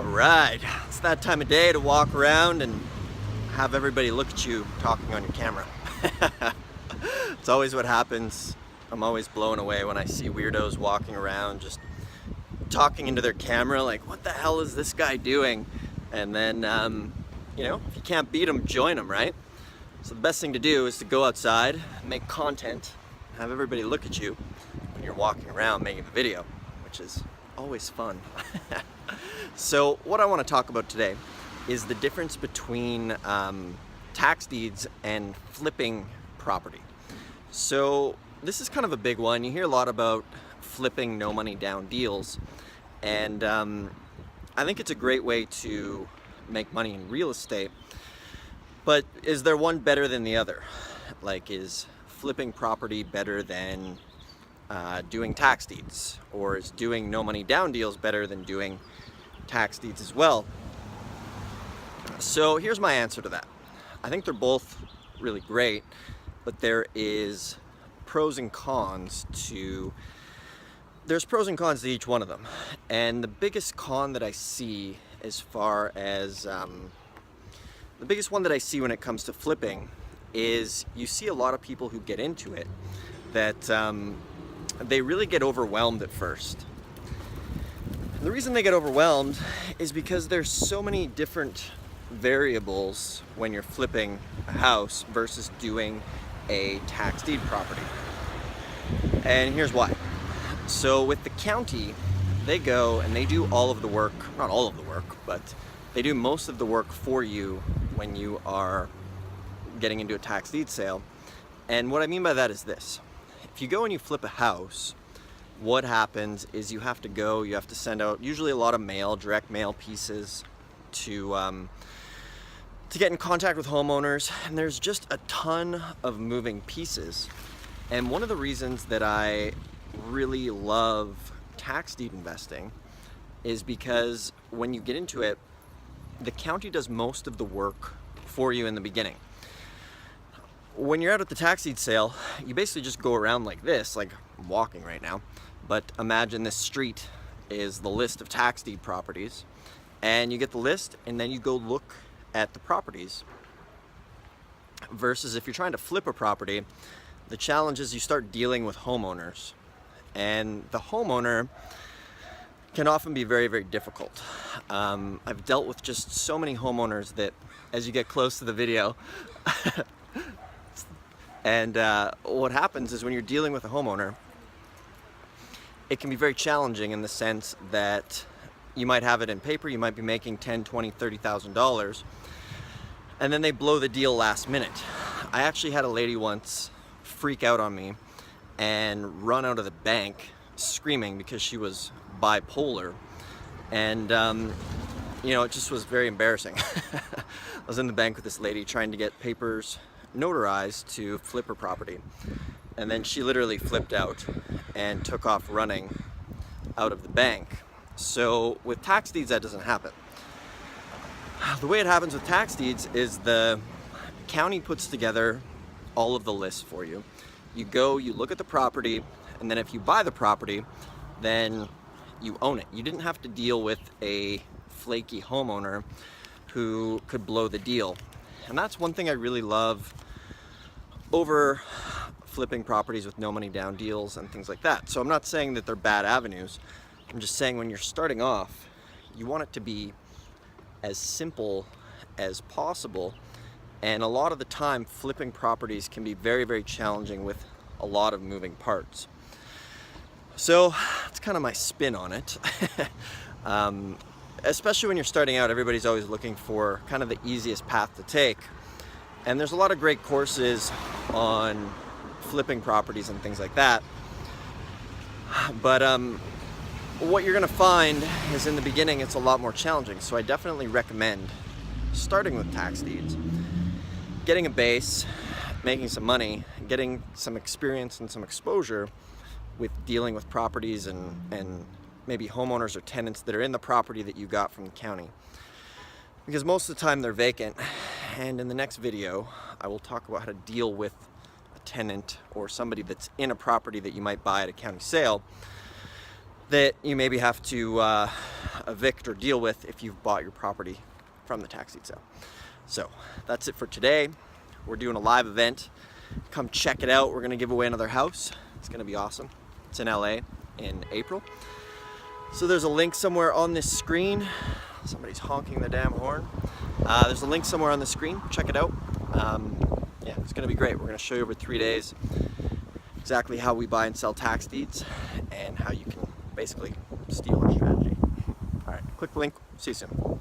Alright, it's that time of day to walk around and have everybody look at you talking on your camera. It's always what happens. I'm always blown away when I see weirdos walking around just talking into their camera like, what the hell is this guy doing? And then, if you can't beat them, join them, right? So the best thing to do is to go outside, make content, have everybody look at you when you're walking around making the video, which is always fun. So what I want to talk about today is the difference between tax deeds and flipping property. So this is kind of a big one. You hear a lot about flipping no money down deals, and I think it's a great way to make money in real estate. But is there one better than the other? Like, is flipping property better than doing tax deeds? Or is doing no money down deals better than doing tax deeds as well? So here's my answer to that. I think they're both really great, but there's pros and cons to each one of them. And the biggest con that I see as far as the biggest one that I see when it comes to flipping is you see a lot of people who get into it that they really get overwhelmed at first. And the reason they get overwhelmed is because there's so many different variables when you're flipping a house versus doing a tax deed property. And here's why. So with the county, they go and they do all of the work, not all of the work, but they do most of the work for you when you are getting into a tax deed sale. And what I mean by that is this. If you go and you flip a house, what happens is you have to send out usually a lot of mail, direct mail pieces to get in contact with homeowners, and there's just a ton of moving pieces. And one of the reasons that I really love tax deed investing is because when you get into it, the county does most of the work for you in the beginning. When you're out at the tax deed sale, you basically just go around like this, like I'm walking right now, but imagine this street is the list of tax deed properties, and you get the list and then you go look at the properties. Versus if you're trying to flip a property, the challenge is you start dealing with homeowners, and the homeowner can often be very, very difficult. I've dealt with just so many homeowners that as you get close to the video, and what happens is when you're dealing with a homeowner, it can be very challenging in the sense that you might have it in paper, you might be making $10,000, $20,000, $30,000, and then they blow the deal last minute. I actually had a lady once freak out on me and run out of the bank screaming because she was bipolar, and it just was very embarrassing. I was in the bank with this lady trying to get papers notarized to flip her property, and then she literally flipped out and took off running out of the bank. So with tax deeds, that doesn't happen. The way it happens with tax deeds is the county puts together all of the lists for you. You go, you look at the property, and then if you buy the property, then you own it. You didn't have to deal with a flaky homeowner who could blow the deal. And that's one thing I really love over flipping properties with no money down deals and things like that. So I'm not saying that they're bad avenues. I'm just saying when you're starting off, you want it to be as simple as possible. And a lot of the time, flipping properties can be very, very challenging with a lot of moving parts. So that's kind of my spin on it. Especially when you're starting out, everybody's always looking for kind of the easiest path to take. And there's a lot of great courses on flipping properties and things like that. But what you're gonna find is in the beginning, it's a lot more challenging. So I definitely recommend starting with tax deeds, getting a base, making some money, getting some experience and some exposure with dealing with properties and maybe homeowners or tenants that are in the property that you got from the county. Because most of the time they're vacant. And in the next video, I will talk about how to deal with a tenant or somebody that's in a property that you might buy at a county sale that you maybe have to evict or deal with if you've bought your property from the tax deed sale. So that's it for today. We're doing a live event. Come check it out. We're gonna give away another house. It's gonna be awesome. It's in LA in April. So there's a link somewhere on this screen. Somebody's honking the damn horn. There's a link somewhere on the screen. Check it out. Yeah, it's gonna be great. We're gonna show you over 3 days exactly how we buy and sell tax deeds and how you can basically steal our strategy. All right, click the link. See you soon.